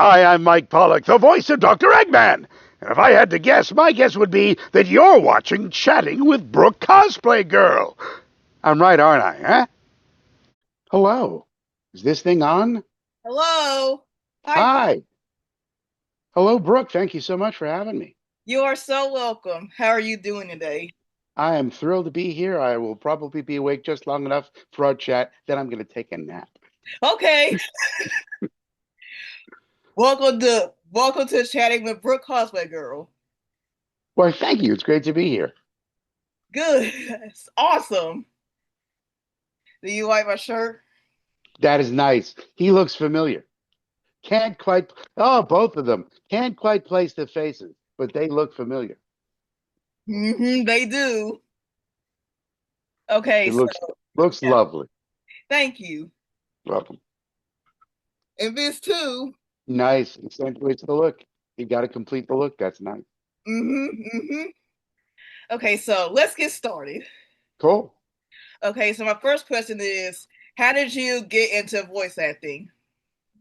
Hi, I'm Mike Pollock, the voice of Doctor Eggman. And if I had to guess, my guess would be that you're watching Chatting with Brookecosplaygirl. I'm right, aren't I, huh? Hello. Is this thing on? Hello. Hi. Hi. Hello, Brooke. Thank you so much for having me. You are so welcome. How are you doing today? I am thrilled to be here. I will probably be awake just long enough for our chat. Then I'm going to take a nap. Okay. Welcome to chatting with Brooke Cosplay Girl. Well, thank you. It's great to be here. Good. It's awesome. Do you like my shirt? That is nice. He looks familiar. Can't quite, oh, both of them. Can't quite place the faces, but they look familiar. They do. Okay, It so looks yeah, lovely. thank you. Welcome. And this too. Nice. Accentuates the look. You got to complete the look. That's nice. Mm-hmm. Okay, so let's get started. Cool. Okay, so my first question is, how did you get into voice acting?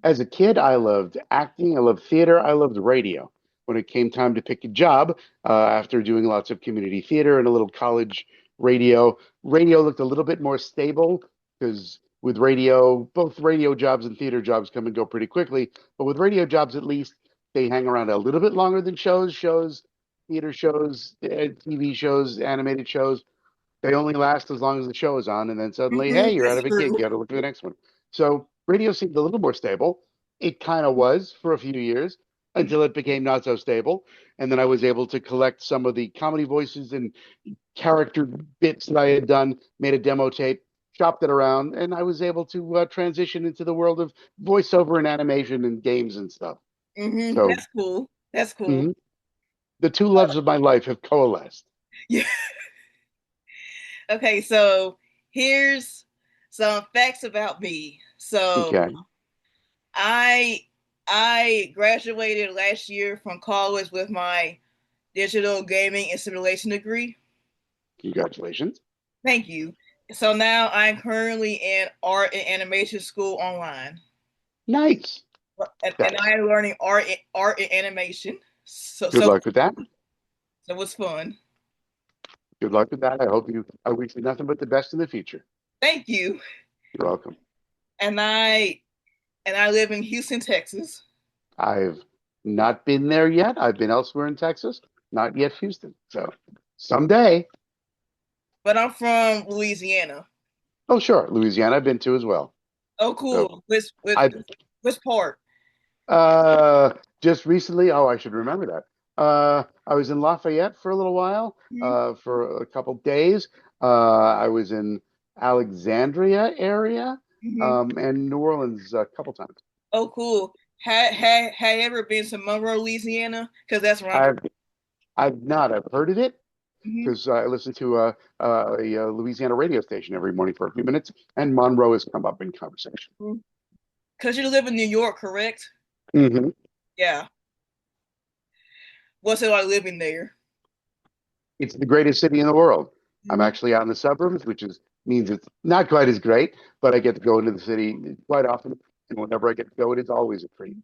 As a kid, I loved acting. I loved theater. I loved radio. When it came time to pick a job, after doing lots of community theater and a little college radio looked a little bit more stable because with radio, both radio jobs and theater jobs come and go pretty quickly. But with radio jobs, at least they hang around a little bit longer than theater shows, TV shows, animated shows. They only last as long as the show is on, and then suddenly, hey, you're out That's of a gig. true. You got to look for the next one. So radio seemed a little more stable. It kind of was for a few years until it became not so stable. And then I was able to collect some of the comedy voices and character bits that I had done, made a demo tape, chopped it around, and I was able to transition into the world of voiceover and animation and games and stuff. So That's cool. That's cool. mhm, the two loves of my life have coalesced. Yeah. Okay, so here's some facts about me. So Okay, I I graduated last year from college with my digital gaming and simulation degree. congratulations. Thank you. So now I'm currently in art and animation school online. Nice. And That's I am learning art and animation. So good so luck with that. so it's fun. Good luck with that. I wish you nothing but the best in the future. Thank you. You're welcome. And I live in Houston, Texas. I've not been there yet. I've been elsewhere in Texas, not yet Houston. So someday. But I'm from Louisiana. Oh, sure. Louisiana, I've been to as well. Oh, So cool. With I which part? just recently, oh, I should remember that. I was in Lafayette for a little while, Mhm. for a couple days. I was in Alexandria area, Mhm. and New Orleans a couple times. Oh, cool. Had you ever been to Monroe, Louisiana? Because that's where I'm from. I've I've not. I've heard of it Mhm. because I listen to a Louisiana radio station every morning for a few minutes, and Monroe has come up in conversation. Because you live in New York, correct? Hmm. Yeah. What's it like living there? It's the greatest city in the world. I'm Mhm. actually out in the suburbs, which is means it's not quite as great, but I get to go into the city quite often, and whenever I get to go, it is always a treat.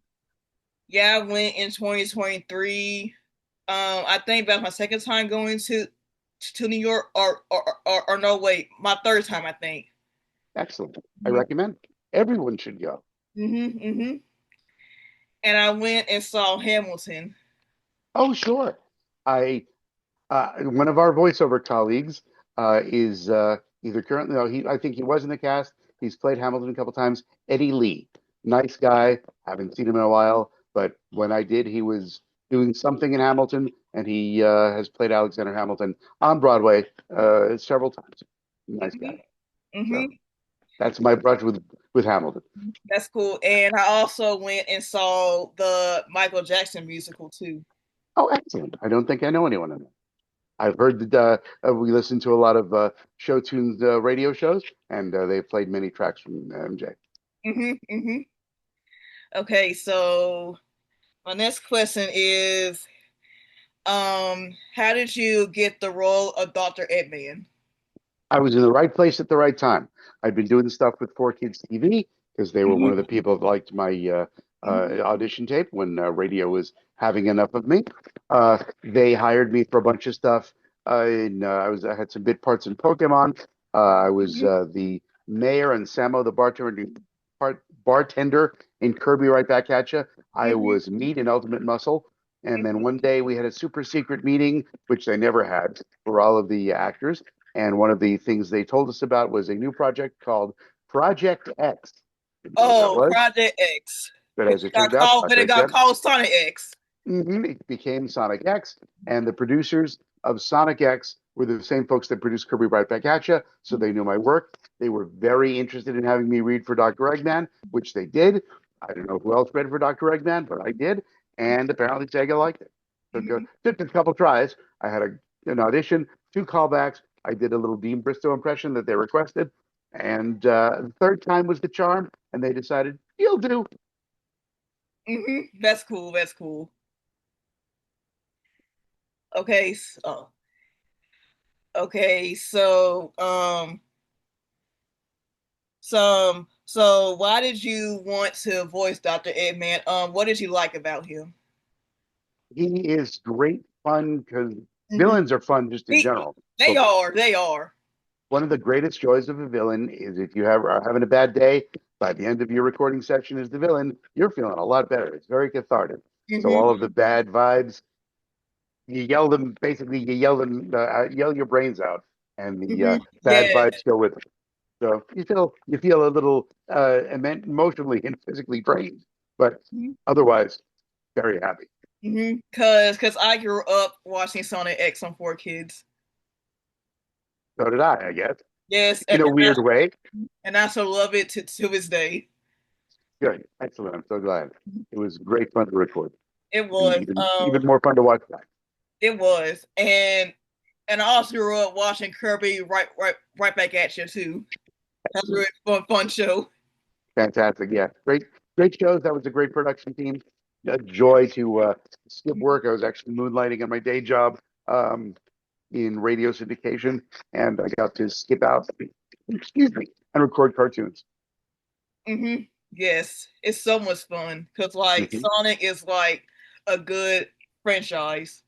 Yeah, I went in 2023. I think that's my second time going to New York, or no, wait, my third time, I think. Excellent. I Mhm. recommend. Everyone should go. Mhm. And I went and saw Hamilton. Oh, sure. I one of our voiceover colleagues is either currently, no, I think he was in the cast. He's played Hamilton a couple times. Eddie Lee, nice guy. Haven't seen him in a while, but when I did, he was doing something in Hamilton, and he has played Alexander Hamilton on Broadway several times. Nice guy. Mhm. So Mhm. that's my brush with Hamilton. That's cool. And I also went and saw the Michael Jackson musical too. Oh, excellent. I don't think I know anyone in there. I've heard that we listen to a lot of show tunes radio shows, and they've played many tracks from MJ. Mhm. Okay, so my next question is, how did you get the role of Doctor Eggman? I was in the right place at the right time. I'd been doing stuff with 4 Kids TV because they were one of the Mhm. people that liked my Mhm. audition tape when radio was having enough of me. They hired me for a bunch of stuff. I had some bit parts in Pokemon. I was Mhm. the mayor and Samo the bartender in Kirby Right Back at Ya. I Mhm. was Meat in Ultimate Muscle. And then Mhm. one day we had a super secret meeting, which they never had for all of the actors. And one of the things they told us about was a new project called Project X. Didn't know what that Oh, was, Project X. but as it turned out, Then it Project got X, called Sonic X. it became Sonic X. And the producers of Sonic X were the same folks that produced Kirby Right Back at Ya, so they knew my work. They were very interested in having me read for Dr. Eggman, which they did. I don't know who else read for Dr. Eggman, but I did. And apparently Sega liked it. Mhm. Took a couple tries. I had an audition, two callbacks. I did a little Dean Bristow impression that they requested. And the third time was the charm, and they decided, you'll do. Mhm. That's cool. That's cool. Okay. So, okay. So why did you want to voice Dr. Eggman? What did you like about him? He is great fun because Mhm. villains are fun just in general. They But are. They are. one of the greatest joys of a villain is if you are having a bad day, by the end of your recording session as the villain, you're feeling a lot better. It's very cathartic. So Mhm. all of the bad vibes, you yell them, basically yell your brains out, and the Mhm. bad Yes. vibes go with it. So you feel a little emotionally and physically drained, but Mhm. otherwise very happy. Cause I grew up watching Sonic X on 4 Kids. So did I guess, Yes, in a weird way. and I still love it to this day. Good, excellent. I'm so glad. It was great fun to record, It and was. even more fun to watch back. It was. And I also grew up watching Kirby right back at you too. That's a Excellent, really fun show. fantastic. Yeah, great shows. That was a great production team. A joy to skip work. I was actually moonlighting on my day job um, in radio syndication, and I got to skip out, excuse me, and record cartoons. hmm Yes, it's so much fun because like Hmm. Sonic is like a good franchise.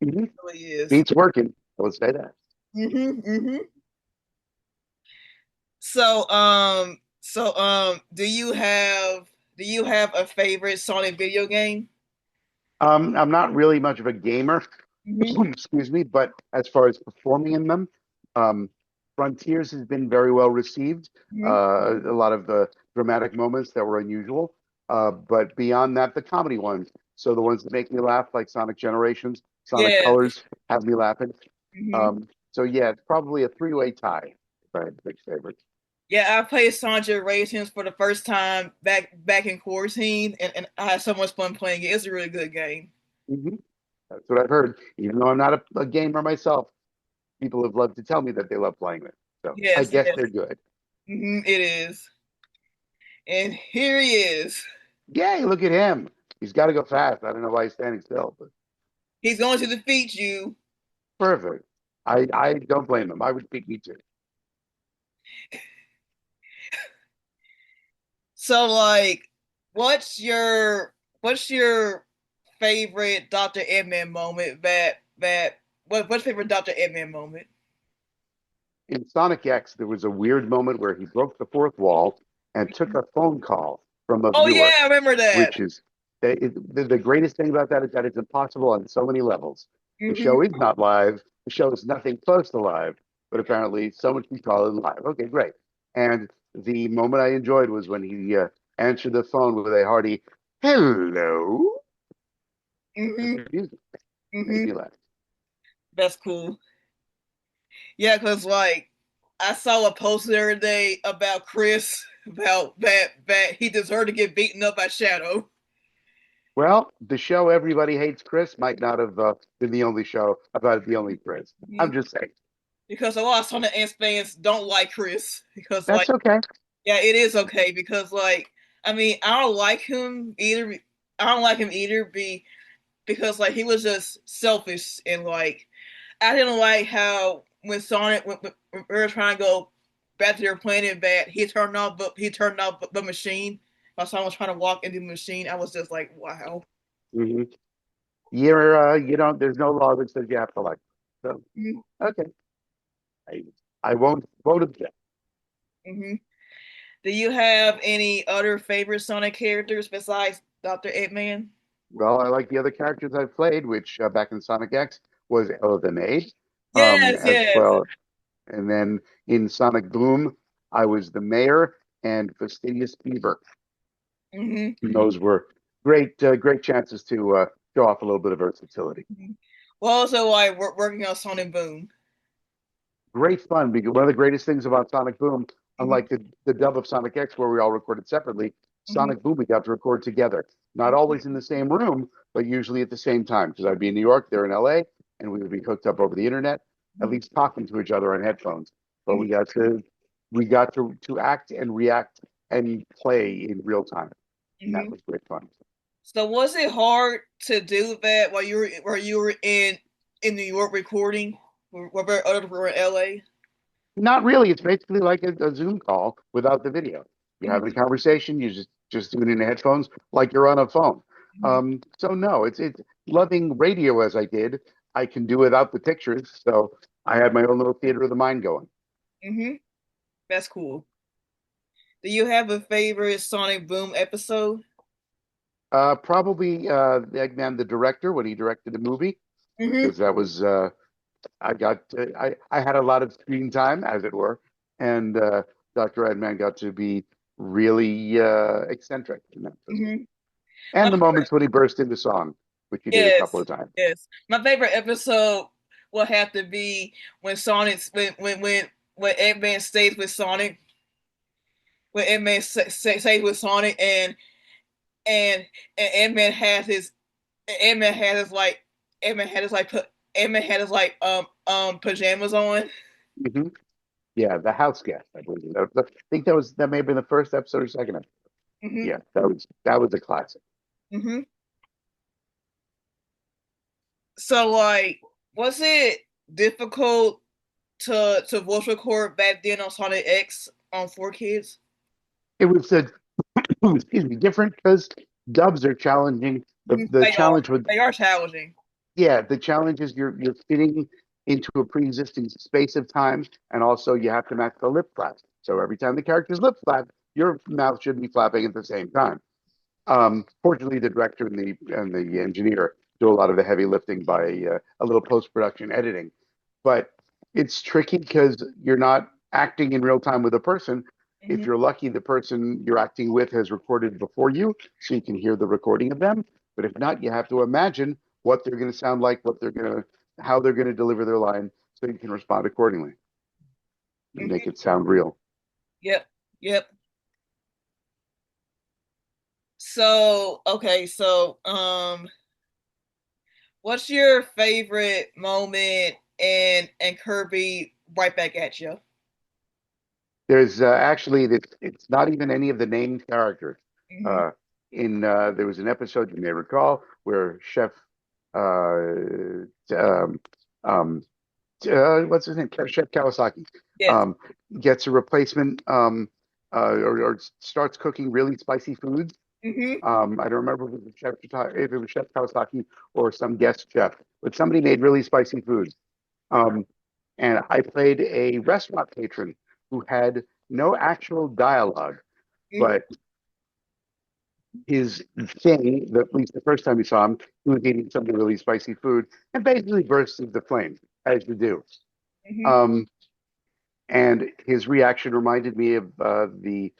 Hmm. It really is. Beats working. I would say that. hmm hmm do you have a favorite Sonic video game? I'm not really much of a gamer, hmm excuse me, but as far as performing in them, um, Frontiers has been very well received. hmm A lot of the dramatic moments that were unusual, but beyond that, the comedy ones. So the ones that make me laugh, like Sonic Generations, Sonic Yes. Colors, have me laughing. hmm So yeah, it's probably a three-way tie. If I had to pick favorites. Yeah, I played Sonic Generations for the first time back in quarantine, and I had so much fun playing it. It's a really good game. Hmm. That's what I've heard. Even though I'm not a gamer myself, people have loved to tell me that they love playing it. So I Yes, guess yes, they're good. it is. And here he is. Yay, look at him. He's got to go fast. I don't know why he's standing still, but He's going to defeat you. perfect. I don't blame him. I would pick me too. So, like, what's your favorite Doctor Eggman moment? What's your favorite Doctor Eggman moment? In Sonic X, there was a weird moment where he broke the fourth wall and took a phone call from a Oh yeah, viewer, I remember that. which is the greatest thing about that is that it's impossible on so many levels. The hmm show is not live. The show is nothing close to live, but apparently someone can call it live. Okay, great. And the moment I enjoyed was when he answered the phone with a hearty "Hello." hmm With music. Made hmm me laugh. That's cool. Yeah, cause like I saw a post the other day about Chris about that he deserved to get beaten up by Shadow. Well, the show Everybody Hates Chris might not have been the only show about the only Chris. I'm Mhm. just saying. Because a lot of Sonic Ants fans don't like Chris. Because like That's okay. yeah, it is okay because like I mean I don't like him either. I don't like him either because like he was just selfish and like I didn't like how when we were trying to go back to their planet that he turned off the machine while Sonic was trying to walk into the machine, I was just like, wow. Hmm. You don't. There's no law that says you have to like. So Mm-hmm. okay, I I won't object. Mm-hmm. Do you have any other favorite Sonic characters besides Doctor Eggman? Well, I like the other characters I've played, which back in Sonic X was Ella the Maid, Yes, as yes. well. And then in Sonic Boom, I was the mayor and Fastidious Beaver. Mm-hmm. And those were great chances to show off a little bit of versatility. Mm-hmm. Well, also like working on Sonic Boom. Great fun because one of the greatest things about Sonic Boom, Mm-hmm. unlike the dub of Sonic X where we all recorded separately, Mm-hmm. Sonic Boom we got to record together. Not always in the same room, but usually at the same time. Because I'd be in New York, they're in LA, and we would be hooked up over the internet, at least talking to each other on headphones. But Mm-hmm. we got to act and react and play in real time. And that Mm-hmm. was great fun. So was it hard to do that while you were in New York recording, where others were in LA? Not really. It's basically like a Zoom call without the video. You're having a Mm-hmm. conversation. You just do it in the headphones like you're on a phone. So no, it's loving radio as I did. I can do without the pictures. So I had my own little theater of the mind going. Mm-hmm. That's cool. Do you have a favorite Sonic Boom episode? Probably Eggman, the director, when he directed the movie, Mm-hmm. because that was I had a lot of screen time, as it were, and Dr. Eggman got to be really eccentric in that episode. Mm-hmm. My And the moments when he burst into song, which he did a couple Yes, of times. yes. My favorite episode will have to be when Sonic's when Eggman stays with Sonic, when Eggman stays with Sonic, and and Eggman has his Eggman has his like Eggman had his like put Eggman had his like pajamas on. Hmm. Yeah, the house guest, I believe. I think that may have been the first episode or second episode. Hmm. Yeah, that was a classic. Hmm. So like, was it difficult to voice record back then on Sonic X on 4Kids? It was excuse me, different because dubs are challenging. The They are challenge with they are challenging. Yeah, the challenge is you're fitting into a pre-existing space of time, and also you have to match the lip flap. So every time the character's lip flap, your mouth should be flapping at the same time. Fortunately, the director and the engineer do a lot of the heavy lifting by a little post-production editing. But it's tricky because you're not acting in real time with a person. If Hmm. you're lucky, the person you're acting with has recorded before you, so you can hear the recording of them. But if not, you have to imagine what they're going to sound like, how they're going to deliver their line, so you can respond accordingly and make Hmm. it sound real. Yep, yep. So okay, so what's your favorite moment in Kirby Right Back at You? There's actually it's not even any of the named characters. Hmm. Uh, in There was an episode you may recall where Chef uh, um, um, what's his name? Chef Kawasaki Yes. um, gets a replacement or starts cooking really spicy foods. Hmm. I don't remember if it was Chef Kawasaki or some guest chef, but somebody made really spicy food. Um, and I played a restaurant patron who had no actual dialogue, Hmm. but his thing, at least the first time we saw him, he was eating some really spicy food and basically burst into flames, as you do. Hmm. Um, and his reaction reminded me of the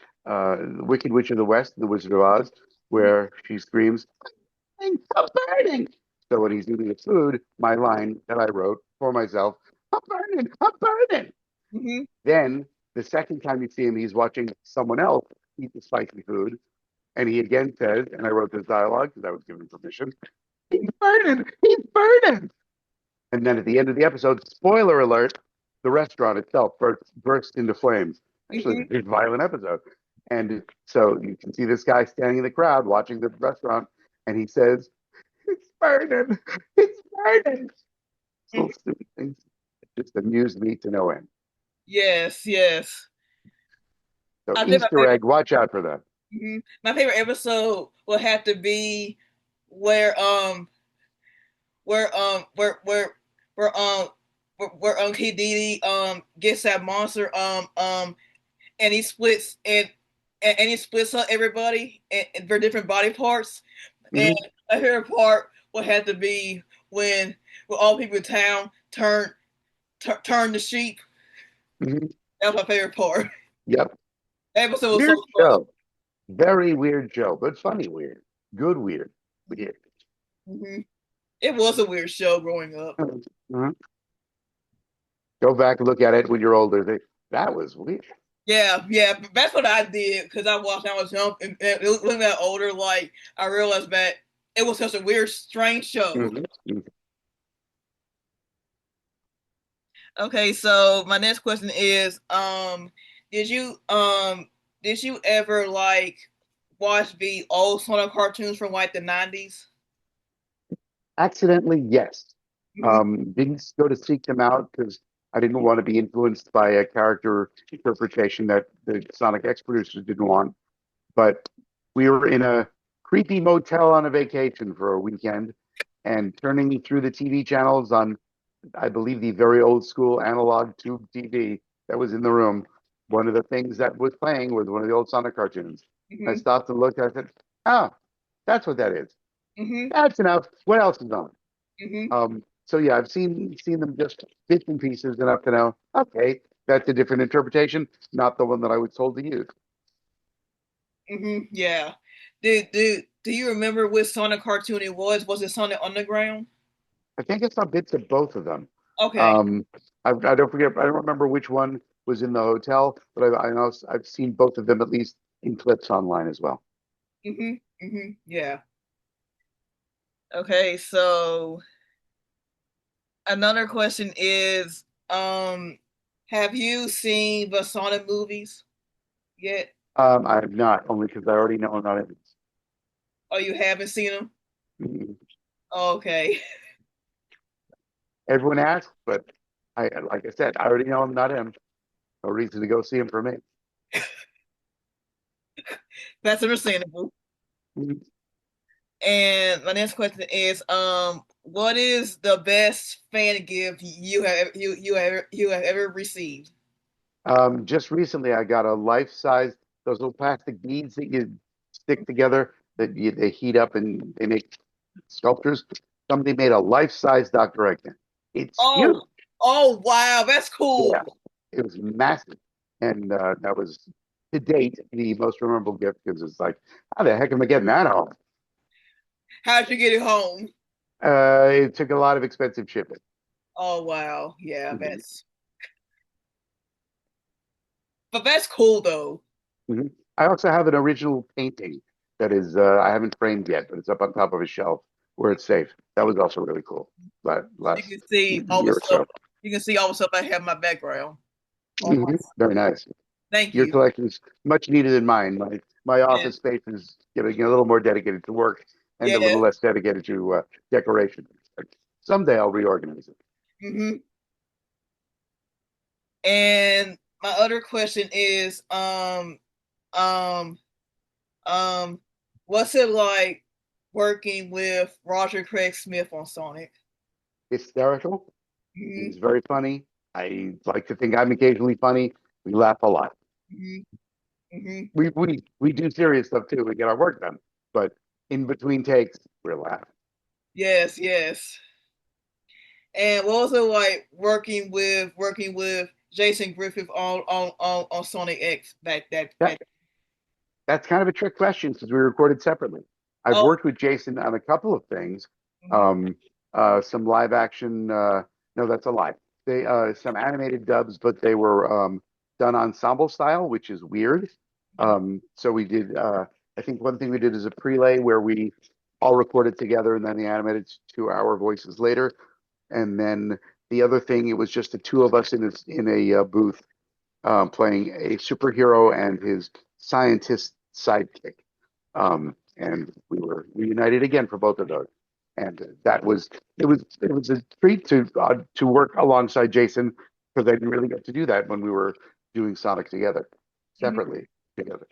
Wicked Witch of the West, The Wizard of Oz, where she screams, "I'm burning!" So when he's eating the food, my line that I wrote for myself, "I'm burning! I'm burning!" Hmm. Then the second time you see him, he's watching someone else eat the spicy food. And he again says, and I wrote this dialogue because I was given permission, "He's burning! He's burning!" And then at the end of the episode, spoiler alert, the restaurant itself burst into flames. Actually, Hmm. it's a very violent episode. And so you can see this guy standing in the crowd watching the restaurant, and he says, "It's burning! It's burning!" Little stupid things. It just amused me to no end. Yes, yes. So I think my Easter favorite. egg, watch out for that. My favorite episode will have to be where where where Kid Didi gets that monster and he splits and he splits up everybody and for different body parts. And Hmm. my favorite part would have to be when all people in town turn the sheep. Hmm. That was my favorite part. Yep. That episode was so Weird funny. show. Very weird show, but funny weird. Good weird. Weird. Mm-hmm. It was a weird show growing up. Mhm. Go back and look at it when you're older. That was weird. Yeah, yeah, that's what I did because I watched when I was young and looking at older, like I realized that it was such a weird, strange show. Hmm. Hmm. Okay, so my next question is, did you did you ever like watch the old Sonic cartoons from like the 90s? Accidentally, yes. Mm-hmm, Didn't go to seek them out because I didn't want to be influenced by a character interpretation that the Sonic X producers didn't want. But we were in a creepy motel on a vacation for a weekend and turning through the TV channels on, I believe, the very old school analog tube TV that was in the room. One of the things that was playing was one of the old Sonic cartoons. I mm-hmm, stopped and looked. I said, "Oh, that's what that is. mm-hmm, That's enough. What else is on?" mm-hmm, So yeah, I've seen them just bits and pieces enough to know. Okay, that's a different interpretation, not the one that I was told to use. mm-hmm. Yeah. Do you remember which Sonic cartoon it was? Was it Sonic Underground? I think I saw bits of both of them. Okay. Um, I don't forget. I don't remember which one was in the hotel, but I know I've seen both of them at least in clips online as well. Mm-hmm. Mm-hmm. Yeah. Okay, so another question is, have you seen the Sonic movies yet? I have not, only because I already know I'm not in it. Oh, you haven't seen them? Mm. Okay. Everyone asks, but like I said, I already know I'm not him. No reason to go see him for me. That's understandable. Mm. And my next question is, what is the best fan gift you have ever received? Just recently, I got a life-size those little plastic beads that you stick together they heat up and they make sculptures. Somebody made a life-size Doctor Eggman. It's huge. Oh, oh wow, that's Yeah, cool. it was massive, and that was to date the most memorable gift because it's like, how the heck am I getting that home? How'd you get it home? It took a lot of expensive shipping. Oh wow, yeah, Mhm. that's cool though. Mhm. I also have an original painting that is I haven't framed yet, but it's up on top of a shelf where it's safe. That was also really cool. You Last can see all the year or stuff. so. You can see all the stuff I have in my background. Oh my, Very nice. thank Your you. collection is much needed than mine. My Yeah, office space is getting a little more dedicated to work and a yeah. little less dedicated to decoration. Someday I'll reorganize it. Hmm. And my other question is, um, um, what's it like working with Roger Craig Smith on Sonic? Hysterical. Hmm. He's very funny. I like to think I'm occasionally funny. We laugh a lot. Hmm. Hmm. We do serious stuff too. We get our work done, but in between takes, we're laughing. Yes, yes. And what was it like working with Jason Griffith on Sonic X back? That that's kind of a trick question since we recorded separately. I've Oh, worked with Jason on a couple of things. mhm, Um, some live action. No, that's a lie. They some animated dubs, but they were done ensemble style, which is weird. So we did. I think one thing we did is a prelay where we all recorded together, and then they animated to our voices later. And then the other thing, it was just the two of us in a booth playing a superhero and his scientist sidekick. And we were reunited again for both of those. And that was it was a treat to work alongside Jason because I didn't really get to do that when we were doing Sonic together, mhm, separately together.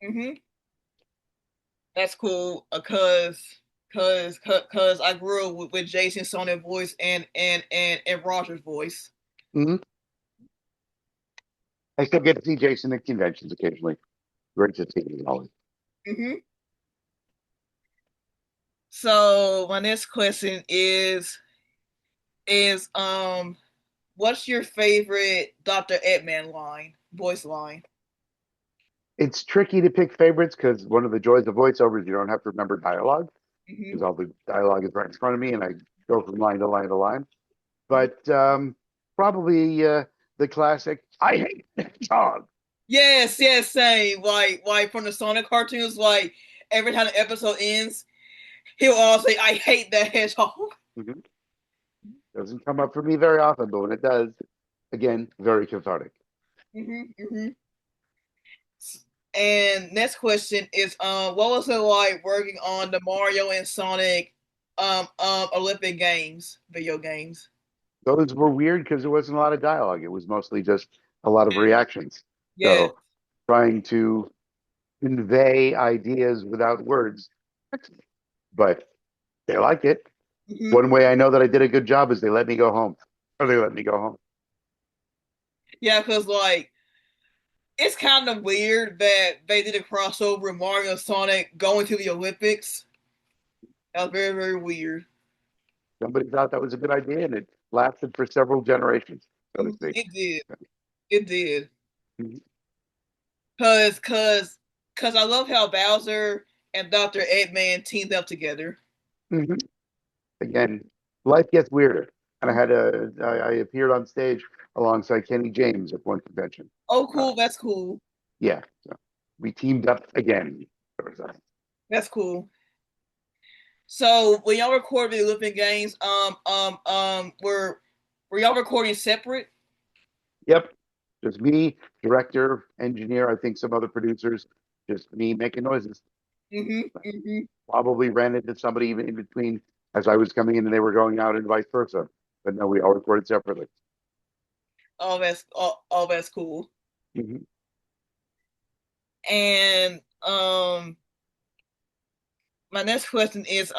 mhm. That's cool. Cause I grew up with Jason Sonic voice and Roger's voice. Hmm. I still get to see Jason at conventions occasionally. Great to see him always. Hmm. So my next question is what's your favorite Doctor Eggman line, voice line? It's tricky to pick favorites because one of the joys of voiceover is you don't have to remember dialogue Hmm. because all the dialogue is right in front of me and I go from line to line to line. Hmm. But probably the classic "I hate the hedgehog." Yes, yes, same. Like from the Sonic cartoons, like every time the episode ends, he'll all say, "I hate that hedgehog." Mhm. Doesn't come up for me very often, but when it does, again, very cathartic. Hmm. Hmm. And next question is, what was it like working on the Mario and Sonic, Olympic Games, video games? Those were weird because there wasn't a lot of dialogue. It was mostly just a lot of reactions. Yeah. So trying to convey ideas without words, but they like it. Hmm. One way I know that I did a good job is they let me go home, or they let me go home. Yeah, because like it's kind of weird that they did a crossover with Mario and Sonic going to the Olympics. That was very, very weird. Somebody thought that was a good idea, and it lasted for several generations, so to Mhm. speak. It did. It did. Mhm. Cause I love how Bowser and Doctor Eggman teamed up together. Mhm. Again, life gets weirder, and I appeared on stage alongside Kenny James at one convention. Oh, Uh, cool. That's cool. yeah, so we teamed up again. That's cool. So when y'all recorded the Olympic Games, were y'all recording separate? Yep, just me, director, engineer. I think some other producers. Just me making noises. Mm-hmm. Mm-hmm. Probably ran into somebody even in between as I was coming in and they were going out and vice versa. But no, we all recorded separately. Oh, that's cool. Mhm. And my next question is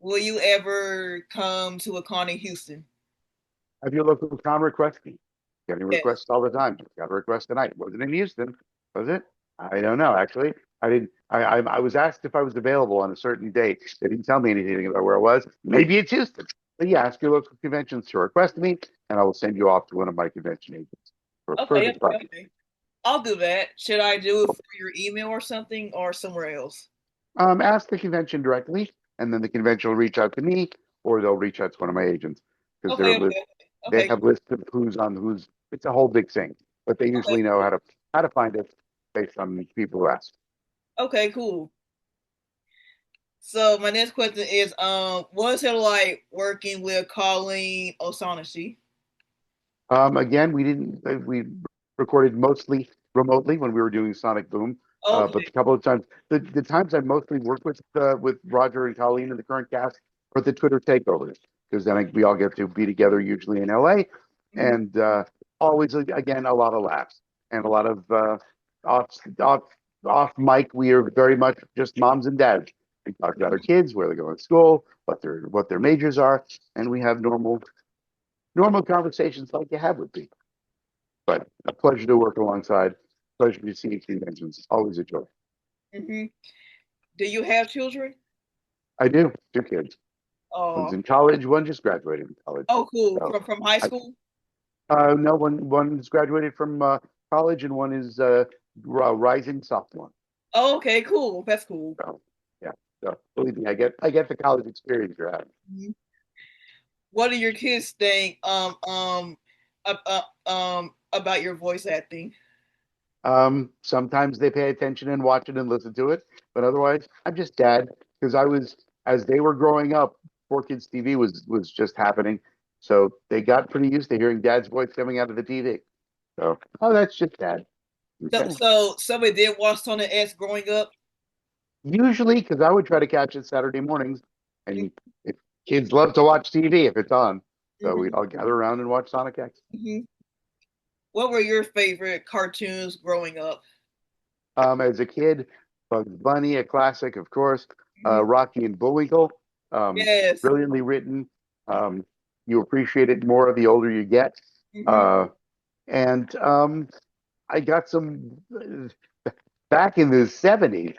will you ever come to a con in Houston? Have your local con request me. Getting Yes. requests all the time. Just got a request tonight. Wasn't in Houston, was it? I don't know. Actually, I didn't. I was asked if I was available on a certain date. They didn't tell me anything about where it was. Maybe it's Houston. But yeah, ask your local conventions to request me, and I will send you off to one of my convention agents for a Okay, perfect okay, party. okay. I'll do that. Should I do it through your email or something or somewhere else? Ask the convention directly, and then the convention will reach out to me, or they'll reach out to one of my agents because Okay, okay, they okay, have lists of who's on who's. It's a whole big thing, but they okay, usually know cool. how to find it based on people who ask. Okay, cool. So my next question is, what's it like working with Colleen O'Shaughnessy? Again, we recorded mostly remotely when we were doing Sonic Boom, but Okay. a couple of times the times I mostly work with Roger and Colleen and the current cast are the Twitter takeovers because then we all get to be together usually in LA, Mhm. and always again a lot of laughs and a lot of off off off mic. We are very much just moms and dads. We talk about our kids, where they're going to school, what their majors are, and we have normal conversations like you have with people. But a pleasure to work alongside. Pleasure to see you conventions. Always a joy. Mhm. Do you have children? I do. Two kids. One's Oh, in college. One just graduated from college. oh, cool. So, From high I, school? no, one's graduated from college, and one is rising sophomore. Oh, okay, cool. That's cool. So, yeah. So believe me, I get the college experience you're having. Mhm. What do your kids think about your voice acting? Sometimes they pay attention and watch it and listen to it, but otherwise, I'm just dad because as they were growing up, 4 Kids TV was just happening, so they got pretty used to hearing dad's voice coming out of the TV. So, oh, that's just dad. So, Okay. so somebody did watch Sonic X growing up. Usually, because I would try to catch it Saturday mornings, and if kids love to watch TV if it's on, so we'd Mm-hmm. all gather around and watch Sonic X. Mm-hmm. What were your favorite cartoons growing up? As a kid, Bugs Bunny, a classic, of course. Mhm. Rocky and Bullwinkle, Yes. brilliantly written. Um, you appreciate it more the older you get. Hmm. Uh, and I got some back in the 70s.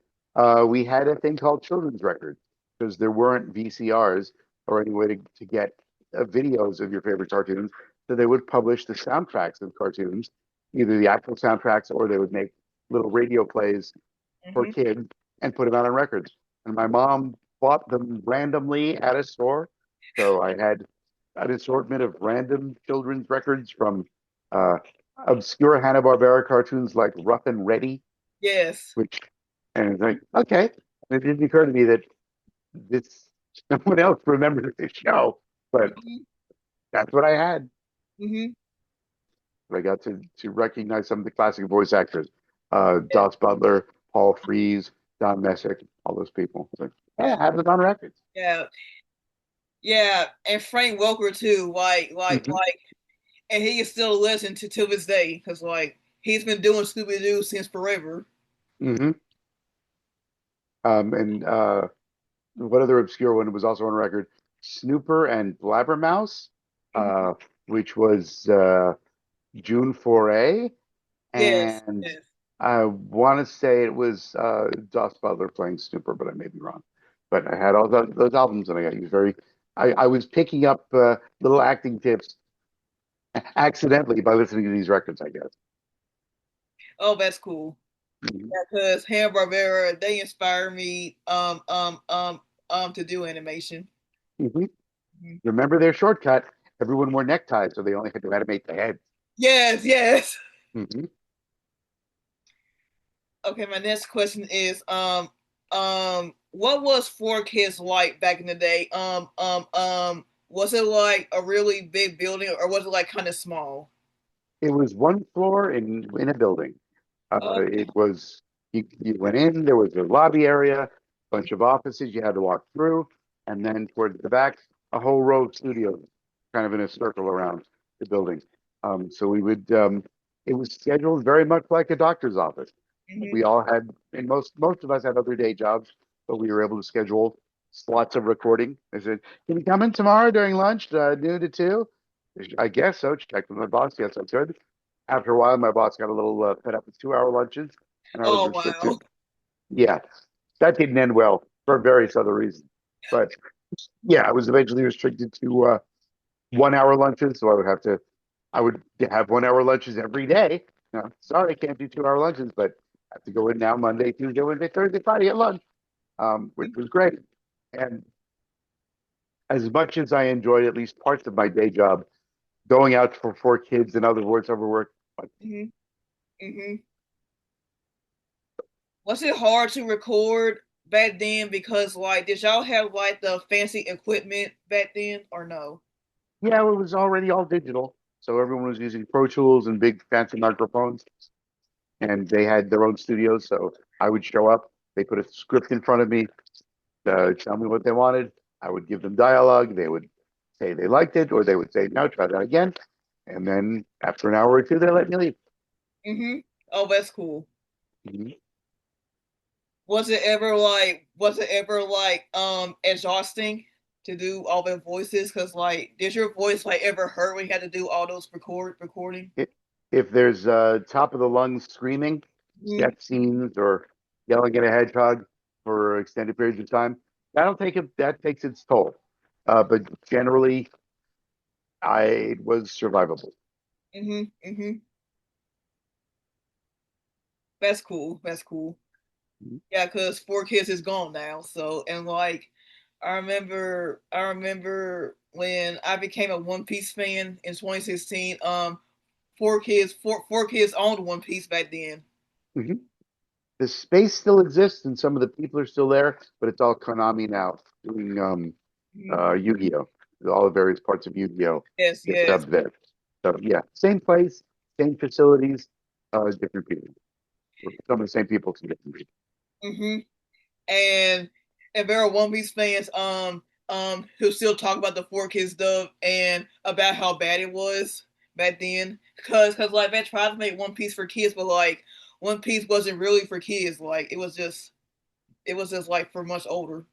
We had a thing called children's records because there weren't VCRs or any way to get videos of your favorite cartoons. So they would publish the soundtracks of cartoons, either the actual soundtracks or they would make little radio plays for Hmm. kids and put them out on records. And my mom bought them randomly at a store. So I had an assortment of random children's records from uh, obscure Hanna-Barbera cartoons like Rough and Ready, Yes. which, and it's like, okay. And it didn't occur to me that this someone else remembers this show, but Hmm. that's what I had. Hmm. I got to recognize some of the classic voice actors, Dos Butler, Paul Frees, Don Messick, all those people. It's like, oh, Yeah. I have them on records. Yeah. Yeah. And Frank Welker too. Hmm. And he is still listened to this day because like he's been doing Scooby Doo since forever. Hmm. And what other obscure one was also on record? Snooper and Blabbermouse, Hmm. uh, which was June Foray, Yes. and Yes. I want to say it was Dos Butler playing Snooper, but I may be wrong. But I had all those albums, and I got used very. I was picking up little acting tips accidentally by listening to these records, I guess. Oh, that's cool. Hmm. Yeah, because Hanna Barbera they inspire me to do animation. Hmm. Mhm. Remember their shortcut? Everyone wore neckties, so they only had to animate the heads. Yes. Yes. Hmm. Okay, my next question is what was Four Kids like back in the day? Was it like a really big building or was it like kind of small? It was one floor in a building. Okay. It was you went in, there was a lobby area, bunch of offices you had to walk through, and then towards the back, a whole row of studios, kind of in a circle around the building. So we would it was scheduled very much like a doctor's office. We Hmm. all had, and most of us had other day jobs, but we were able to schedule slots of recording. I said, "Can you come in tomorrow during lunch, noon to two?" I guess so. Checked with my boss. Yes, I could. After a while, my boss got a little fed up with 2 hour lunches, and I was Oh wow. restricted. Yeah, that didn't end well for various other reasons. But yeah, I was eventually restricted to 1 hour lunches, so I would have 1 hour lunches every day. No, sorry, I can't do 2 hour lunches, but I have to go in now Monday, Tuesday, Wednesday, Thursday, Friday at lunch, which was great. And as much as I enjoyed at least parts of my day job, going out for 4 kids and other voiceover work, Hmm. Hmm. Was it hard to record back then? Because like, did y'all have like the fancy equipment back then or no? yeah, it was already all digital. So everyone was using Pro Tools and big fancy microphones, and they had their own studios. So I would show up, they put a script in front of me, tell me what they wanted. I would give them dialogue. They would say they liked it, or they would say, no, try that again. And then after an hour or two, they let me leave. Hmm. Oh, that's cool. Mhm. Was it ever like exhausting to do all the voices? Cause like did your voice like ever hurt when you had to do all those recording? If, if there's top of the lungs screaming, Mm-hmm. death scenes, or yelling at a hedgehog for extended periods of time, that takes its toll. But generally, I was survivable. Mm-hmm. Mm-hmm. That's cool. That's cool. Mhm. Yeah, cause Four Kids is gone now. So and like I remember when I became a One Piece fan in 2016. Four Kids owned One Piece back then. Mhm. The space still exists, and some of the people are still there, but it's all Konami now doing Mm-hmm. Yu-Gi-Oh! All the various parts of Yu-Gi-Oh! Yes, Get yes. dubbed there. So yeah, same place, same facilities, different people. Some of the same people, some different people. Mm-hmm. And there are One Piece fans who still talk about the Four Kids dub and about how bad it was back then. Cause like they tried to make One Piece for kids, but like One Piece wasn't really for kids. Like it was just it was just like for much older.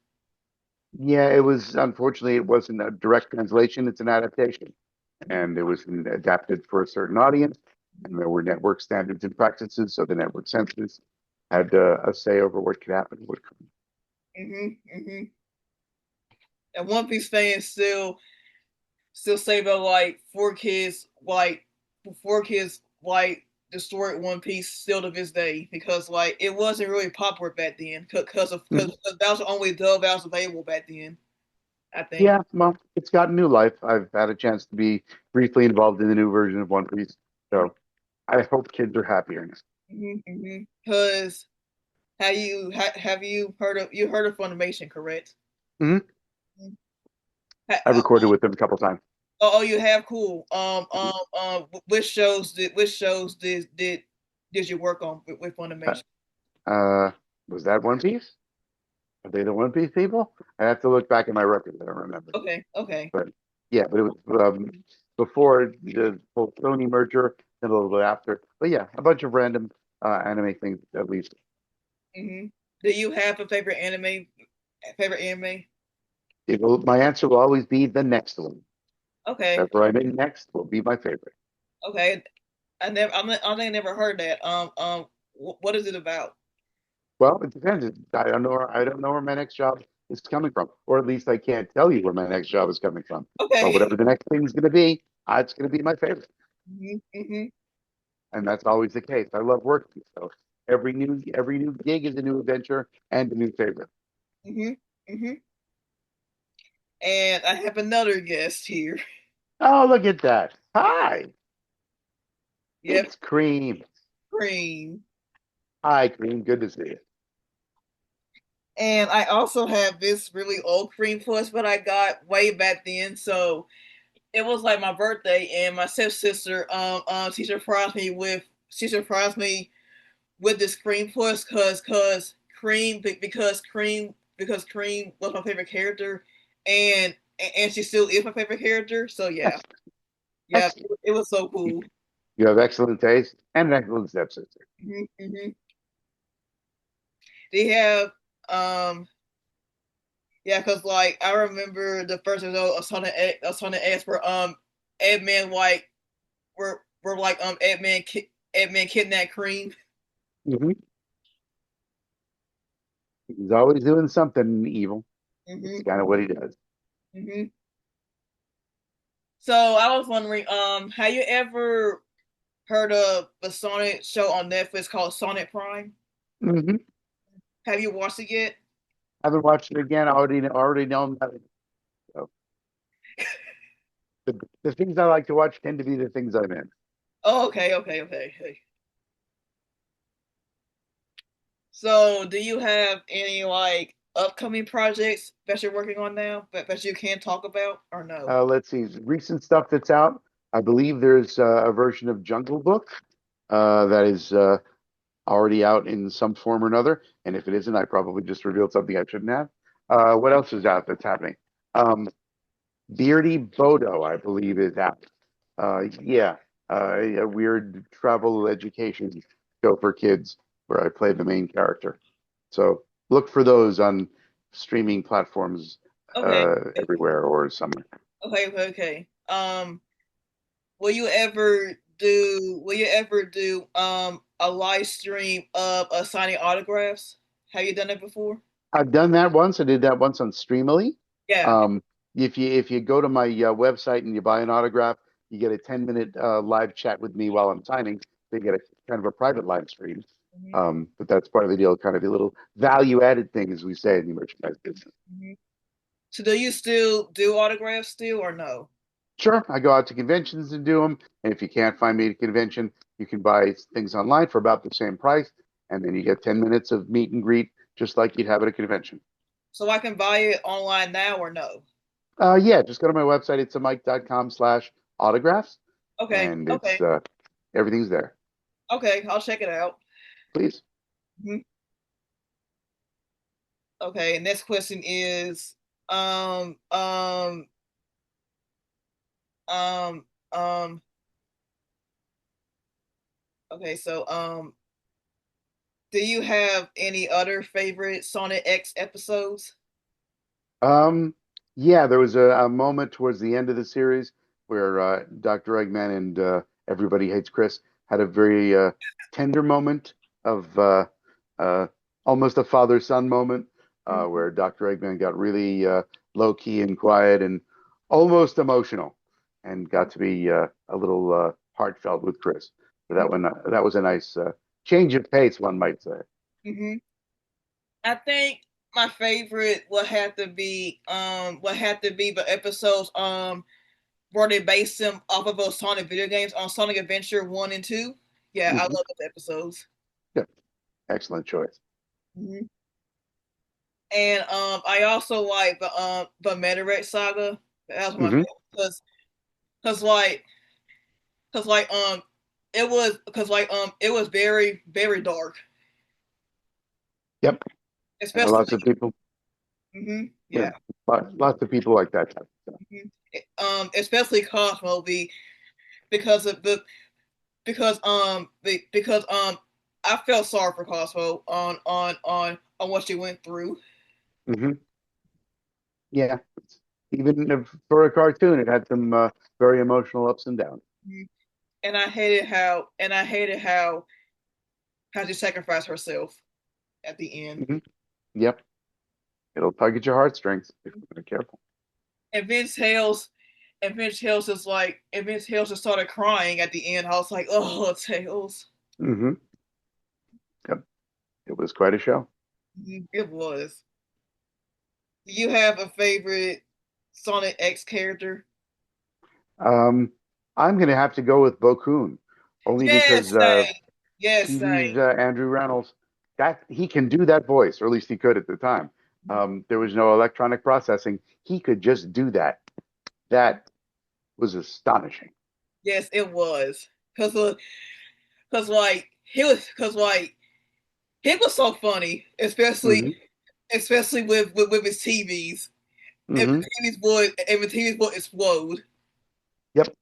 Yeah, it was unfortunately it wasn't a direct translation, it's an adaptation. And it was adapted for a certain audience, and there were network standards and practices, so the network censors had a say over what could happen, what couldn't. Hmm. And One Piece fans still say about like four kids like destroyed One Piece still to this day because like it wasn't really popular back then because Mhm. that was the only dub that was available back then. I think. Yeah, well, it's gotten new life. I've had a chance to be briefly involved in the new version of One Piece, so I hope kids are happier now. Because have you heard of Funimation, correct? Hmm. Mhm. I recorded with them a couple times. You have cool. Which shows did you work on with Uh, Funimation? was that One Piece? Are they the One Piece people? I have to look back at my records. I don't remember. Okay, okay. But yeah, but it was before the whole Sony merger and a little bit after. But yeah, a bunch of random anime things at least. Hmm. Do you have a favorite anime? Favorite anime? My answer will always be the next one. Okay, Whatever I'm in next will be my favorite. okay. I think I never heard that. What is it about? Well, it depends. I don't know where my next job is coming from, or at least I can't tell you where my next job is coming from. But Okay. whatever the next thing is going to be, it's going to be my favorite, Hmm. and that's always the case. I love working, so every new gig is a new adventure and a new favorite. Hmm. Hmm. And I have another guest here. Oh, look at that! Hi, Yep, it's Cream. Cream. Hi, Cream. Good to see you. And I also have this really old Cream Plus, but I got way back then. So it was like my birthday, and my stepsister she surprised me with this Cream Plus because Cream was my favorite character, and and she still is my favorite character. So yeah, Excellent. yeah, Excellent. it was so cool. You have excellent taste and an excellent stepsister. Hmm. They have um yeah, because like I remember the first episode of Sonic X where Eggman like were like Eggman kidnapped Cream. Hmm. He's always doing something evil. It's Hmm. kind of what he does. Hmm. So I was wondering, have you ever heard of the Sonic show on Netflix called Sonic Prime? Hmm. Have you watched it yet? Haven't watched it again. I already know him. So the things I like to watch tend to be the things I'm in. Oh, okay. So, do you have any like upcoming projects that you're working on now that you can talk about or no? Let's see, recent stuff that's out. I believe there's a version of Jungle Book that is already out in some form or another. And if it isn't, I probably just revealed something I shouldn't have. What else is out that's happening? Beardy Bodo, I believe, is out. Yeah, a weird travel education show for kids where I play the main character. So look for those on streaming platforms Okay, everywhere or somewhere. okay. Will you ever do a live stream of signing autographs? Have you done it before? I've done that once. I did that once on Streamily. Yeah. Um, if you go to my website and you buy an autograph, you get a 10-minute live chat with me while I'm signing. So you get a kind of a private live stream. Hmm. But that's part of the deal, kind of a little value-added thing, as we say in the merchandise business. Hmm. So do you still do autographs still or no? Sure, I go out to conventions and do them. And if you can't find me at a convention, you can buy things online for about the same price. And then you get 10 minutes of meet and greet, just like you'd have at a convention. So I can buy it online now or no? Yeah, just go to my website. It's a mike.com/autographs, Okay, and okay, everything's there. okay. I'll check it out. Please. Mhm. Okay, next question is um um um um okay, so Do you have any other favorite Sonic X episodes? Um, yeah, there was a moment towards the end of the series where Dr. Eggman and Everybody Hates Chris had a very tender moment of uh, almost a father-son moment Mhm. where Dr. Eggman got really low key and quiet and almost emotional and got to be a little heartfelt with Chris. So that was a nice change of pace, one might say. Mhm. I think my favorite would have to be the episodes where they based them off of those Sonic video games on Sonic Adventure 1 and 2. Yeah, I love Hmm. those episodes. Yeah, excellent choice. Mhm. And I also like the Metarex saga. That was my Hmm. favorite because like because like it was very very dark, Yep. And especially. lots of people, yeah, Yeah. lots of people like that type of stuff. Mhm. Especially Cosmo because of the because I felt sorry for Cosmo on what she went through. Hmm. Yeah, even if, for a cartoon, it had some very emotional ups and downs. Mhm. And I hated how she sacrificed herself at the end. Hmm. Yep, it'll tug at your heartstrings if you're not careful. And Vince Hales just started crying at the end. I was like, oh, Tails. Hmm. Yep, it was quite a show. It was. Do you have a favorite Sonic X character? Um, I'm going to have to go with Bokun, only Yes, because same. Yes, TV's same. Andrew Reynolds, that he can do that voice, or at least he could at the time. There was no electronic processing. He could just do that. That was astonishing. Yes, it was. Cause like he was so funny, Hmm. especially with his TVs. Hmm. If the TVs would explode. Yep,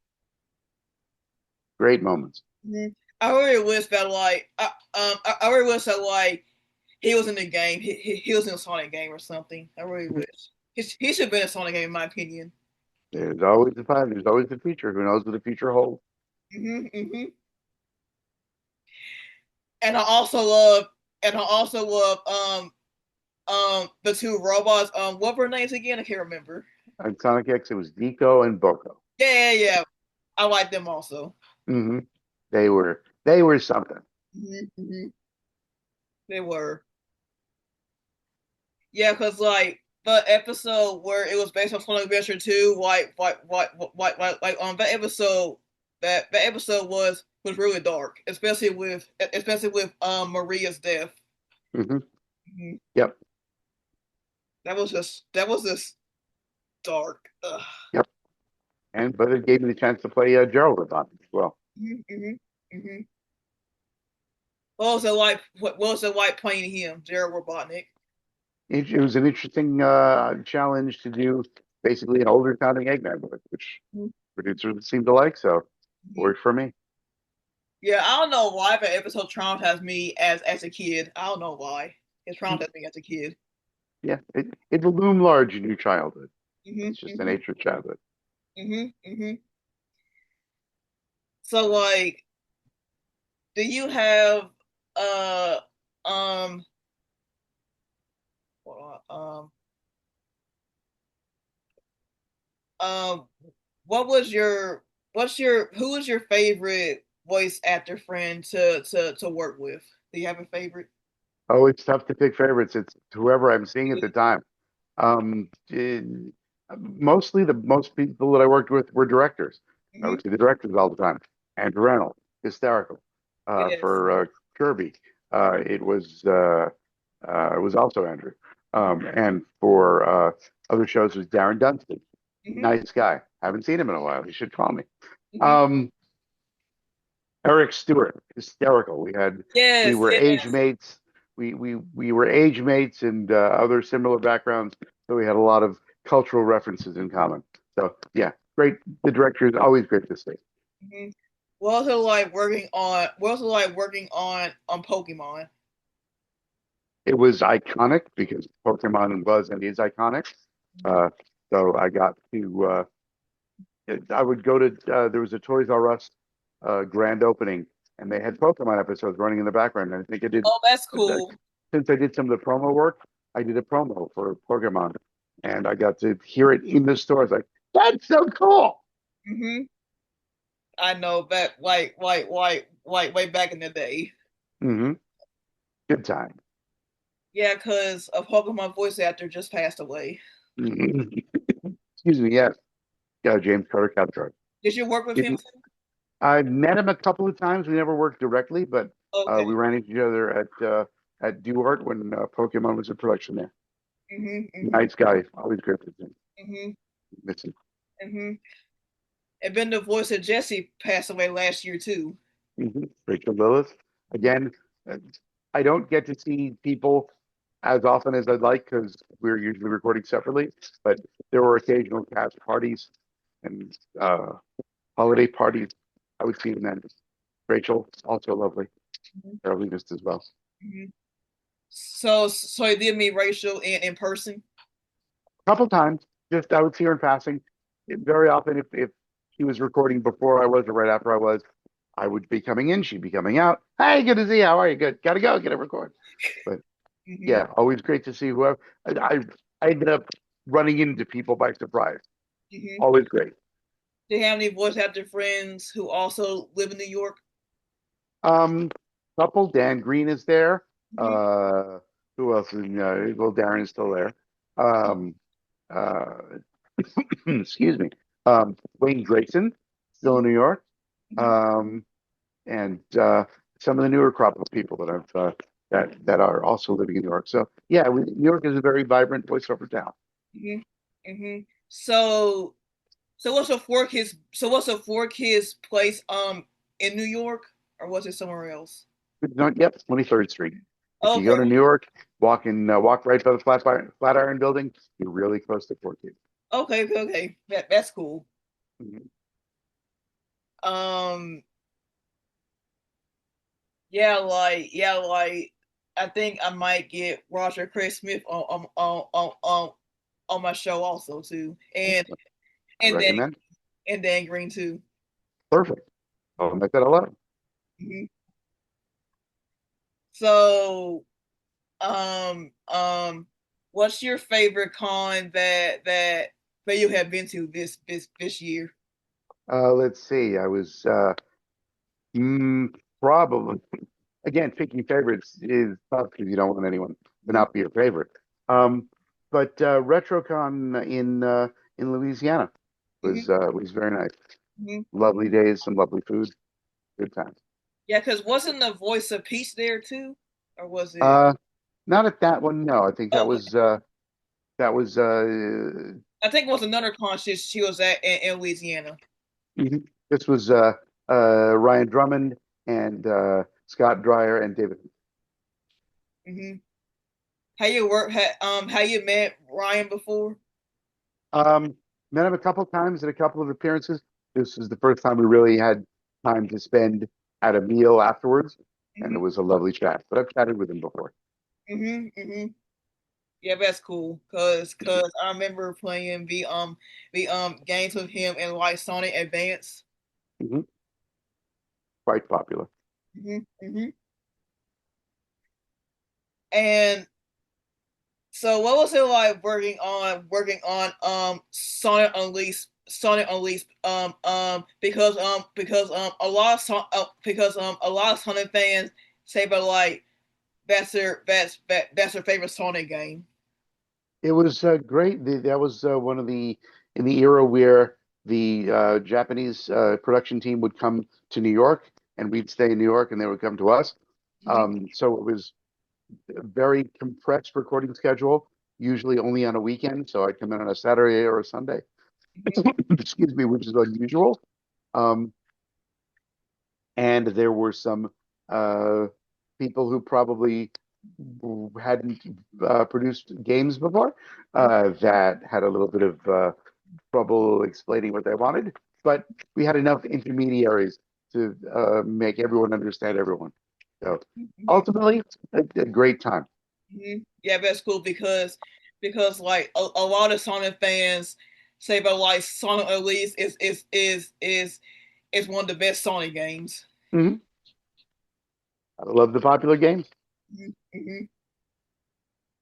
great moments. Mhm. I really wish that I really wish that he was in the game. He was in a Sonic game or something. I really wish he should have been in a Sonic game in my opinion. There's always the fun. There's always the future. Who knows what the future holds? Hmm. And I also love and I also love the two robots. What were their names again? I can't remember. On Sonic X, it was Deco and Boko. Yeah. I like them also. Hmm. They were something. Hmm. They were. Yeah, cause like the episode where it was based on Sonic Adventure 2, that episode was really dark, especially with Maria's death. Hmm. Mhm. Yep, That was just dark. Ugh. yep. And but it gave me the chance to play Gerald on it as well. Hmm. Hmm. What was it like? What was it like playing him, Jared Robotnik? It was an interesting challenge to do basically an older sounding Eggman with, which producers seemed to like, so Mhm. worked for me. Yeah, I don't know why the episode traumatized me as a kid. I don't know why it traumatized me as a kid. Yeah, it will loom large in your childhood. Hmm. It's just the Hmm. nature of childhood. Hmm. So like, do you have uh um hold on, um what was your who was your favorite voice actor friend to work with? Do you have a favorite? Oh, it's tough to pick favorites. It's whoever I'm seeing at the time. Um, eh, Mostly the most people that I worked with were directors. I Hmm. would see the directors all the time. Andrew Reynolds, hysterical. Yes. For Kirby, it was also Andrew. And for other shows was Darren Dunstan. Hmm. Nice guy. Haven't seen him in a while. He should call me. Hmm. Um, Eric Stewart, hysterical. We Yes, were age yes. mates. We were age mates and other similar backgrounds, so we had a lot of cultural references in common. So yeah, great. The director is always great to see. Hmm. What was it like working on Pokemon? It was iconic because Pokemon was and is iconic. Uh, so I got to I would go to there was a Toys R Us grand opening, and they had Pokemon episodes running in the background. And I think I did Oh, that's uh, cool. since I did some of the promo work, I did a promo for Pokemon, and I got to hear it in the stores. Like that's so cool. Hmm. I know back way back in the day. Hmm. Good time. Yeah, because a Pokemon voice actor just passed away. Mhm. Excuse me. Yes, James Carter Captar. Did you work with him too? I met him a couple of times. We never worked directly, but Okay. we ran into each other at Duart when Pokemon was in production there. Hmm. Hmm. Nice guy, always great to see. Hmm. Miss him. Hmm. And then the voice of Jesse passed away last year too. Rachel Lillis. Again, uh, I don't get to see people as often as I'd like because we're usually recording separately, but there were occasional cast parties and holiday parties. I would see them then. Rachel, also lovely. Hmm. Fairly missed as well. Hmm. So you did meet Rachel in person? Couple times, just I would see her in passing. Very often, if she was recording before I was or right after I was, I would be coming in, she'd be coming out. Hey, good to see you. How are you? Good. Gotta go. Get a record. But Hmm. yeah, always great to see whoever. I ended up running into people by surprise. Hmm. Always great. Do you have any voice actor friends who also live in New York? Um, Couple. Dan Green is there. Hmm. Who else is? Well, Darren is still there. Um, uh, excuse me. Wayne Grayson, still in New York. Hmm. Um, and some of the newer crop of people that I've that are also living in New York. So yeah, New York is a very vibrant voiceover town. Hmm. Hmm. So what's a four kids place in New York, or was it somewhere else? Yep, 23rd Street. If you Okay. go to New York, walk right by the Flatiron Building. You're really close to Fort King. Okay. That's cool. Mhm. Um, like I think I might get Roger Craig Smith on my show also too, I and then recommend. Dan Green too. Perfect. I'll make that a lot. Mhm. So, um, um, what's your favorite con that you have been to this year? Let's see. I was mm, probably again picking favorites is tough because you don't want anyone to Mhm. not be your favorite. Um, but RetroCon in Louisiana Mhm. was very nice. Mhm. Lovely days, some lovely food, good times. Yeah, because wasn't the voice of peace there too, or was it? Uh, Not at that one. No, I think Okay, that was I think it was another con she was at in Louisiana. mhm. This was Ryan Drummond and Scott Dreyer and David. Hmm. How you met Ryan before? Um, Met him a couple times at a couple of appearances. This is the first time we really had time to spend at a meal afterwards, and it Hmm. was a lovely chat. But I've chatted with him before. Hmm. Hmm. Yeah, that's cool. Cause I remember playing the games with him in like Sonic Advance. Hmm. Quite popular. Hmm. Hmm. And so, what was it like working on Sonic Unleashed because a lot of Sonic fans say but like that's their favorite Sonic game. It was great. That was one of the in the era where the Japanese production team would come to New York, and we'd stay in New York, and they would come to us. Hmm. So it was a very compressed recording schedule, usually only on a weekend. So I'd come in on a Saturday or a Sunday. Hmm. Excuse me, which is unusual. Um, and there were some uh, people who probably hadn't produced games before that had a little bit of trouble explaining what they wanted, but we had enough intermediaries to make everyone understand everyone. So Hmm. ultimately, a great time. Yeah, that's cool because like a lot of Sonic fans say about like Sonic Elite is one of the best Sonic games. Hmm. I love the popular games. Mm-hmm.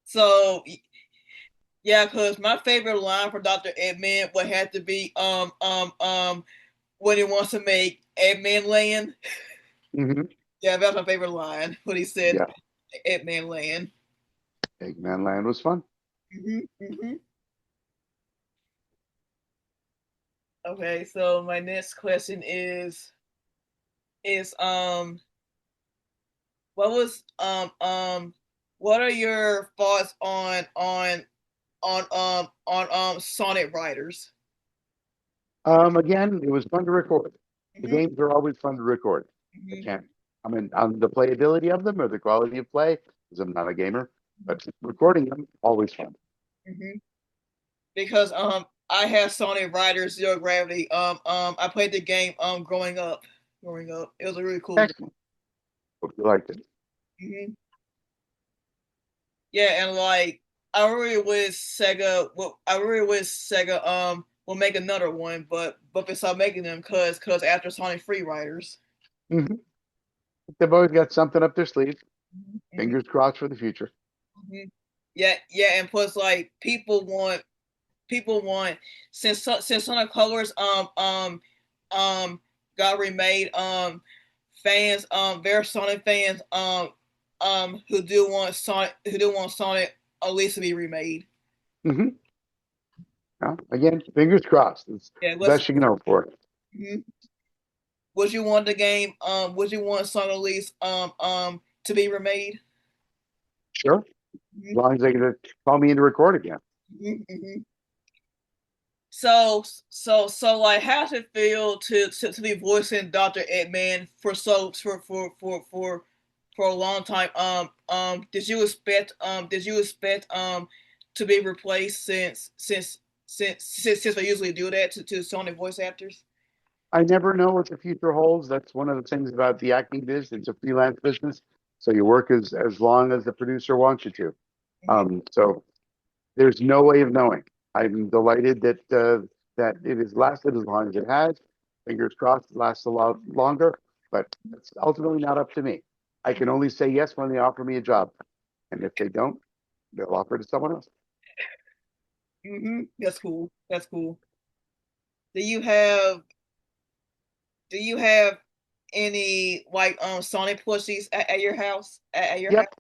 So yeah, because my favorite line for Doctor Eggman would have to be when he wants to make Eggman land. Hmm. Yeah, that's my favorite line. When he said Yeah, Eggman land. Eggman Land was fun. Mm-hmm. Okay, so my next question is what was what are your thoughts on Sonic Riders? Again, it was fun to record. The Mm-hmm, games are always fun to record. I mm-hmm, can't, I mean, on the playability of them or the quality of play, because I'm not a gamer, but recording them, always fun. mm-hmm. Because I have Sonic Riders Zero Gravity. I played the game growing up. Growing up, it was a really cool game. Excellent. Hope you liked it. Mm-hmm. Yeah, and like I really wish Sega will make another one, but they stopped making them because after Sonic Free Riders. Hmm. They've always got something up their sleeves. Mm-hmm. Fingers crossed for the future. Mm-hmm. Yeah, yeah, and plus like people want since Sonic Colors um got remade fans there are Sonic fans who do want Sonic at least to be remade. Hmm. Again, fingers crossed. It's Yeah, the let's. best you can hope for. Mhm. Would you want the game? Would you want Sonic at least to be remade? Sure. As Mm-hmm. long as they can call me in to record again. Mm-hmm. So like how's it feel to be voicing Doctor Eggman for a long time? Did you expect to be replaced since they usually do that to Sony voice actors? I never know what the future holds. That's one of the things about the acting business. It's a freelance business, so you work as long as the producer wants you to. Mm-hmm. So there's no way of knowing. I'm delighted that it has lasted as long as it has. Fingers crossed, it lasts a lot longer. But it's ultimately not up to me. I can only say yes when they offer me a job, and if they don't, they'll offer it to someone else. Mm-hmm. That's cool. That's cool. Do you have Do you have any like Sonic plushies at your house? At your house? Yep,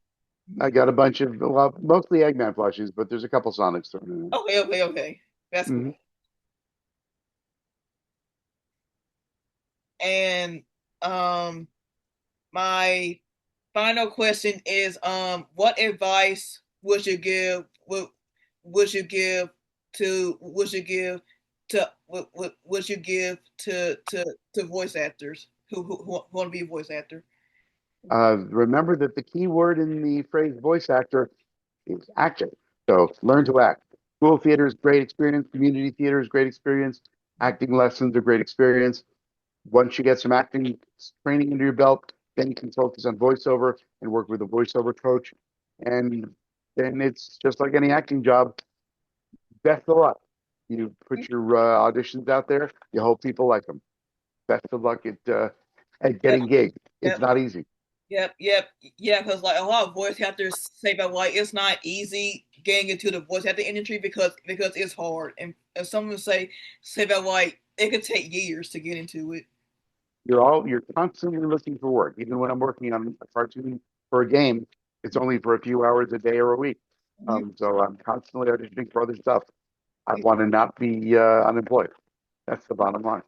I got a bunch of, well, mostly Eggman plushies, but there's a couple Sonics thrown in Okay. That's there. cool. Hmm. And um, my final question is, what advice would you give would you give would you give to voice actors who want to be a voice actor? Remember that the key word in the phrase voice actor is acting. So learn to act. School theater is great experience. Community theater is great experience. Acting lessons are great experience. Once you get some acting training under your belt, then you can focus on voiceover and work with a voiceover coach. And then it's just like any acting job. Best of luck. You put your auditions out there. You hope people like them. Best of luck at Yep, getting gigs. It's yep, not easy. yeah. Because like a lot of voice actors say that like it's not easy getting into the voice acting industry because it's hard, and some would say that like it could take years to get into it. You're constantly looking for work. Even when I'm working on a cartoon for a game, it's only for a few hours a day or a week. Mm-hmm. So I'm constantly auditioning for other stuff. I want to not be unemployed. That's the bottom line.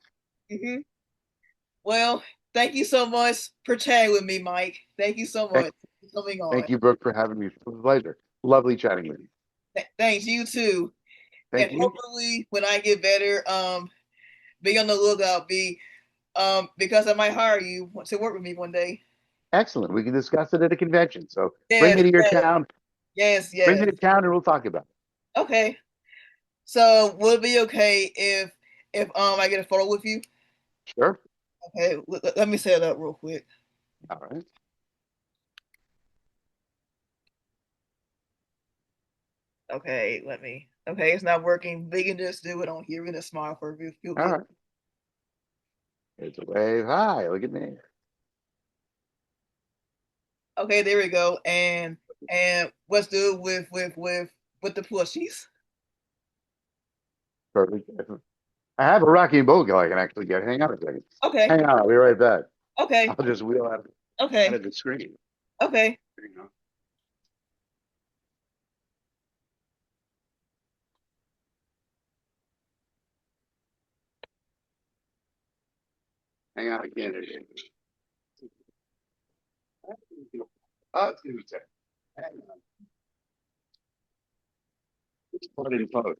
Mm-hmm. Well, thank you so much for chatting with me, Mike. Thank you so Thank, much for coming on. thank you, Brooke, for having me. It was a pleasure. Lovely chatting with you. Thanks you too. And Thank you. hopefully, when I get better, be on the lookout. Because I might hire you to work with me one day. Excellent. We can discuss it at a convention. So bring Yes, me to your town. Bring me yes. to town, and we'll talk about it. Okay. So would it be okay if I get a photo with you? Sure. Okay, let me set it up real quick. All right. Okay, let me. Okay, it's not working. We can just do it on here. We're gonna smile for a few All minutes. right. It's a wave high. Look at me. Okay, there we go. And let's do it with the plushies. Perfect. I have a Rocky Boga I can actually get. Hang on a second. Okay, Hang on. I'll be right back. okay, I'll just wheel out okay, of the screen. okay. Hang on. Hang on again. Oh, it's going to take. Hang on. It's put in post.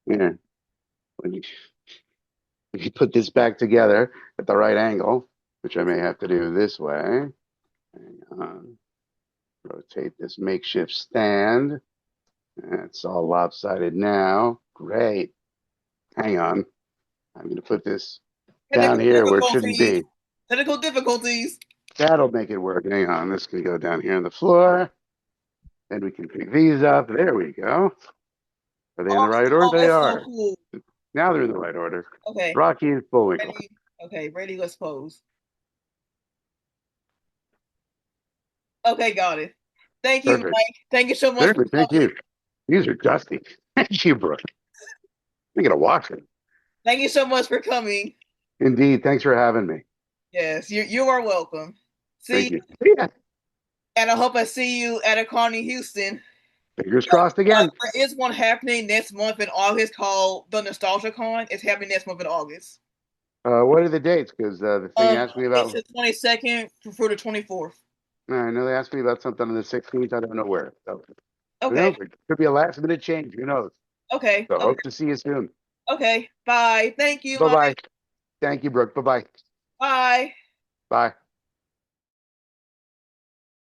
Yeah. When you put this back together at the right angle, which I may have to do this way. Hang on. Rotate this makeshift stand. It's all lopsided now. Great. Hang on. I'm going to put this down Technical here where it shouldn't difficulties. be. Technical difficulties. That'll make it work. Hang on. This can go down here on the floor. Then we can pick these up. There we go. Are they in the right order? Oh, They that's so are. cool. Now they're in the right order. Okay, Rocky and Bullwinkle. ready. Okay, ready. Let's pose. Okay, got it. Thank you, Perfect. Mike. Thank you so much for Certainly. Thank coming. you. These are dusty. Thank you, Brooke. I'm going to wash them. Thank you so much for coming. Indeed. Thanks for having me. Yes, you are welcome. Thank See, you. Yeah. and I hope I see you at a con in Houston. Fingers crossed again. There is one happening next month in August called the Nostalgia Con. It's happening next month in August. What are the dates? Because the thing asked me It's about. the 22nd through the 24th. I know they asked me about something on the 16th. I don't know where. So, who Okay, knows? It could be a last minute change. Who knows? okay, So okay, hope to see you soon. okay. Bye. Thank you, Bye Mike. bye. Thank you, Brooke. Bye bye. Bye. Bye.